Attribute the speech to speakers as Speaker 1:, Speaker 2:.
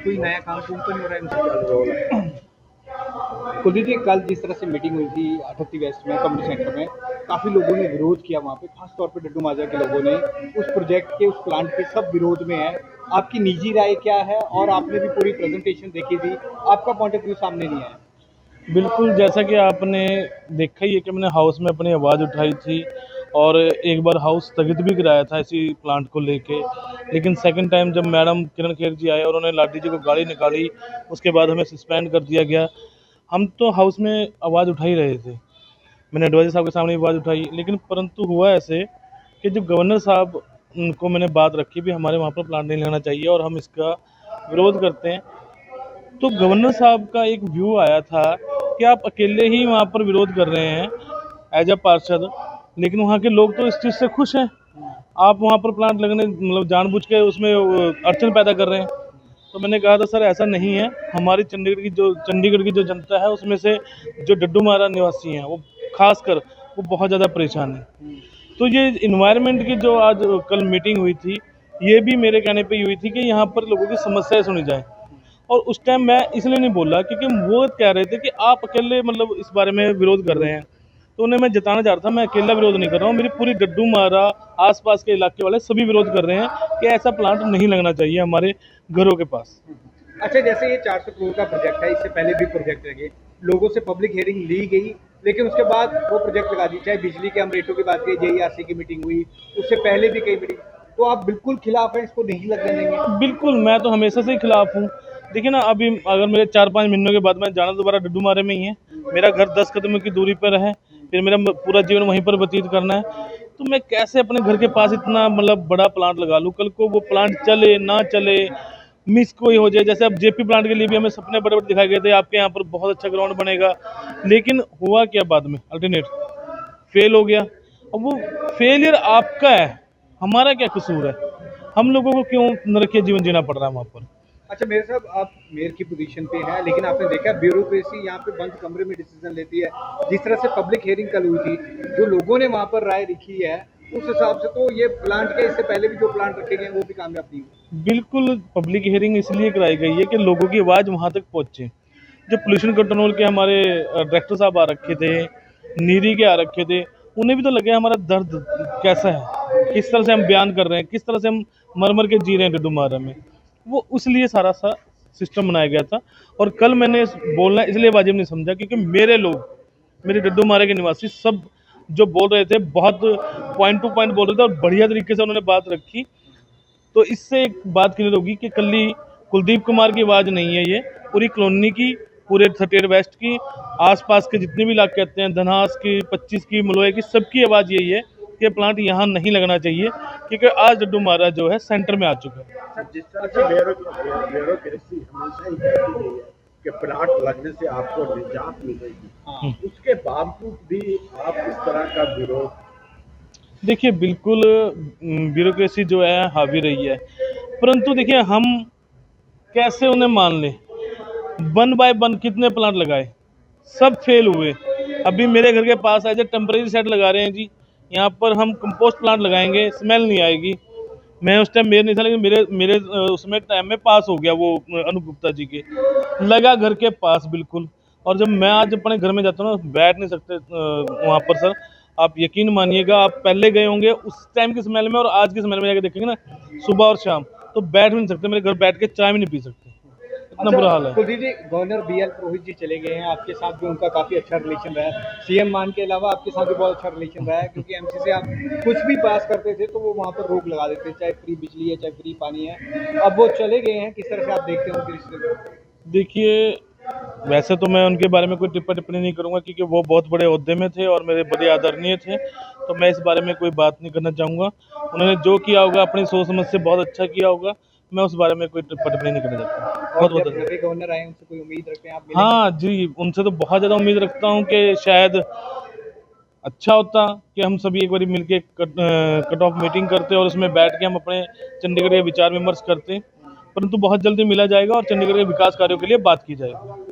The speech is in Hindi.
Speaker 1: कोई नया काम कुम तो नहीं हो रहा है इनसे? कुलदीप जी, कल जिस तरह से मीटिंग हुई थी 38 वेस्ट में कम्युनिटी सेंटर में, काफ़ी लोगों ने विरोध किया वहाँ पे, खास तौर पे डड्डू माजरा के लोगों ने उस प्रोजेक्ट के, उस प्लांट के सब विरोध में है। आपकी निजी राय क्या है? और आपने भी पूरी प्रेजेंटेशन देखी थी, आपका पॉइंट ऑफ व्यू सामने नहीं आया।
Speaker 2: बिल्कुल, जैसा कि आपने देखा ही है कि मैंने हाउस में अपनी आवाज़ उठाई थी और एक बार हाउस स्थगित भी कराया था इसी प्लांट को लेके। लेकिन सेकंड टाइम जब मैडम किरण खेर जी आए और उन्होंने लाडी जी को गाली निकाली, उसके बाद हमें सस्पेंड कर दिया गया। हम तो हाउस में आवाज़ उठा ही रहे थे, मैंने एडवाइज़र साहब के सामने आवाज़ उठाई, लेकिन परंतु हुआ ऐसे कि जो गवर्नर साहब को मैंने बात रखी भी हमारे वहाँ पर प्लांट नहीं लगना चाहिए और हम इसका विरोध करते हैं। तो गवर्नर साहब का एक व्यू आया था कि आप अकेले ही वहाँ पर विरोध कर रहे हैं एज अ पार्षद, लेकिन वहाँ के लोग तो इस चीज़ से खुश हैं। आप वहाँ पर प्लांट लगने मतलब जानबूझ के उसमें अड़चन पैदा कर रहे हैं। तो मैंने कहा था सर ऐसा नहीं है, हमारी चंडीगढ़ की जो जनता है उसमें से जो डड्डू मारा निवासी हैं वो खासकर वो बहुत ज़्यादा परेशान है। तो ये इन्वायरमेंट की जो आज कल मीटिंग हुई थी, ये भी मेरे कहने पे हुई थी कि यहाँ पर लोगों की समस्याएं सुनी जाए। और उस टाइम मैं इसलिए नहीं बोला क्योंकि वो कह रहे थे कि आप अकेले मतलब इस बारे में विरोध कर रहे हैं। तो उन्हें मैं जताना चाह रहा था मैं अकेला विरोध नहीं कर रहा हूँ, मेरी पूरी डड्डू मारा आसपास के इलाके वाले सभी विरोध कर रहे हैं कि ऐसा प्लांट नहीं लगना चाहिए हमारे घरों के पास।
Speaker 1: अच्छा, जैसे ये 400 करोड़ का प्रोजेक्ट है, इससे पहले भी प्रोजेक्ट लगे, लोगों से पब्लिक हियरिंग ली गई, लेकिन उसके बाद वो प्रोजेक्ट लगा दी। चाहे बिजली के हम रेटों की बात करें, जेईआरसी की मीटिंग हुई, उससे पहले भी कई मीटिंग, तो आप बिल्कुल खिलाफ हैं, इसको नहीं लगने देंगे?
Speaker 2: बिल्कुल, मैं तो हमेशा से ही खिलाफ हूँ। देखिए ना, अभी अगर मेरे 4-5 महीनों के बाद मैं जाना दोबारा डड्डू मारे में ही है, मेरा घर 10 कदम की दूरी पर है, फिर मेरा पूरा जीवन वहीं पर व्यतीत करना है, तो मैं कैसे अपने घर के पास इतना मतलब बड़ा प्लांट लगा लूँ, कल को वो प्लांट चले ना चले, मिस कोई हो जाए। जैसे अब जेपी प्लांट के लिए भी हमें सपने बड़े बड़े दिखाए गए थे, आपके यहाँ पर बहुत अच्छा ग्राउंड बनेगा, लेकिन हुआ क्या बाद में, अल्टरनेट फेल हो गया। अब वो फेलियर आपका है, हमारा क्या कसूर है? हम लोगों को क्यों नरकीय जीवन जीना पड़ रहा है वहाँ पर?
Speaker 1: अच्छा मेयर साहब, आप मेयर की पोजीशन पे हैं, लेकिन आपने देखा ब्यूरोक्रेसी यहाँ पे बंद कमरे में डिसीजन लेती है। जिस तरह से पब्लिक हियरिंग कल हुई थी, जो लोगों ने वहाँ पर राय लिखी है, उस हिसाब से तो ये प्लांट के इससे पहले भी जो प्लांट रखे गए वो भी कामयाब नहीं हुए।
Speaker 2: बिल्कुल, पब्लिक हियरिंग इसलिए कराई गई है कि लोगों की आवाज़ वहाँ तक पहुँचे। जो पोल्यूशन कंट्रोल के हमारे डायरेक्टर साहब आ रखे थे, नीरी के आ रखे थे, उन्हें भी तो लगे हमारा दर्द कैसा है, किस तरह से हम बयान कर रहे हैं, किस तरह से हम मर मर के जी रहे हैं डड्डू मारा में। वो उसलिए सारा सा सिस्टम बनाया गया था। और कल मैंने बोलना इसलिए वाजिब नहीं समझा क्योंकि मेरे लोग, मेरे डड्डू मारे के निवासी सब जो बोल रहे थे बहुत पॉइंट टू पॉइंट बोल रहे थे और बढ़िया तरीके से उन्होंने बात रखी। तो इससे एक बात क्लियर होगी कि कल्ली कुलदीप कुमार की आवाज़ नहीं है, ये पूरी कॉलोनी की, पूरे 38 वेस्ट की, आसपास के जितने भी इलाके आते हैं, धनहास की, 25 की, मलोए की, सबकी आवाज़ यही है कि प्लांट यहाँ नहीं लगना चाहिए क्योंकि आज डड्डू मारा जो है सेंटर में आ चुका है।
Speaker 3: सर, जिस तरह से ब्यूरोक्रेसी हमेशा ही कहती रही है कि प्लांट लगने से आपको निजात मिलेगी, उसके बावजूद भी आप इस तरह का विरोध।
Speaker 2: देखिए बिल्कुल ब्यूरोक्रेसी जो है हावी रही है, परंतु देखिए हम कैसे उन्हें मान लें? 1 बाय 1 कितने प्लांट लगाए, सब फेल हुए। अभी मेरे घर के पास एज ए टेम्परेरी सेट लगा रहे हैं जी, यहाँ पर हम कंपोस्ट प्लांट लगाएंगे, स्मेल नहीं आएगी। मैं उस टाइम मेयर नहीं था, लेकिन मेरे मेरे उसमें टाइम में पास हो गया वो अनूप गुप्ता जी के, लगा घर के पास बिल्कुल। और जब मैं आज अपने घर में जाता हूँ ना, बैठ नहीं सकते वहाँ पर सर, आप यकीन मानिएगा, आप पहले गए होंगे उस टाइम की स्मेल में और आज की स्मेल में जाके देखेंगे ना, सुबह और शाम, तो बैठ भी नहीं सकते, मेरे घर बैठ के चाय भी नहीं पी सकते, इतना बुरा हाल है।
Speaker 1: कुलदीप जी, गवर्नर बीएल पुरोहित जी चले गए हैं, आपके साथ भी उनका काफी अच्छा रिलेशन रहा है। सीएम मान के अलावा आपके साथ भी बहुत अच्छा रिलेशन रहा है, क्योंकि एमसी से आप कुछ भी पास करते थे तो वो वहाँ पर रोक लगा देते, चाहे फ्री बिजली है, चाहे फ्री पानी है। अब वो चले गए हैं, किस तरह से आप देखते हैं उनके रिश्ते को?
Speaker 2: देखिए, वैसे तो मैं उनके बारे में कोई टिप्पणी नहीं करूंगा क्योंकि वो बहुत बड़े ओहदे में थे और मेरे बड़े आदरणीय थे, तो मैं इस बारे में कोई बात नहीं करना चाहूँगा। उन्होंने जो किया होगा अपनी सोच समझ से बहुत अच्छा किया होगा, मैं उस बारे में कोई टिप्पणी नहीं करना चाहता।
Speaker 1: और
Speaker 2: बहुत
Speaker 1: जब
Speaker 2: बहुत
Speaker 1: नए गवर्नर आए, उनसे कोई उम्मीद रखते हैं आप मिलेंगे?
Speaker 2: हाँ जी, उनसे तो बहुत ज़्यादा उम्मीद रखता हूँ कि शायद अच्छा होता कि हम सभी एक बार मिलके कट ऑफ मीटिंग करते और उसमें बैठ के हम अपने चंडीगढ़ के विचार विमर्श करते, परंतु बहुत जल्दी मिला जाएगा और चंडीगढ़ के विकास कार्यों के लिए बात की जाएगी।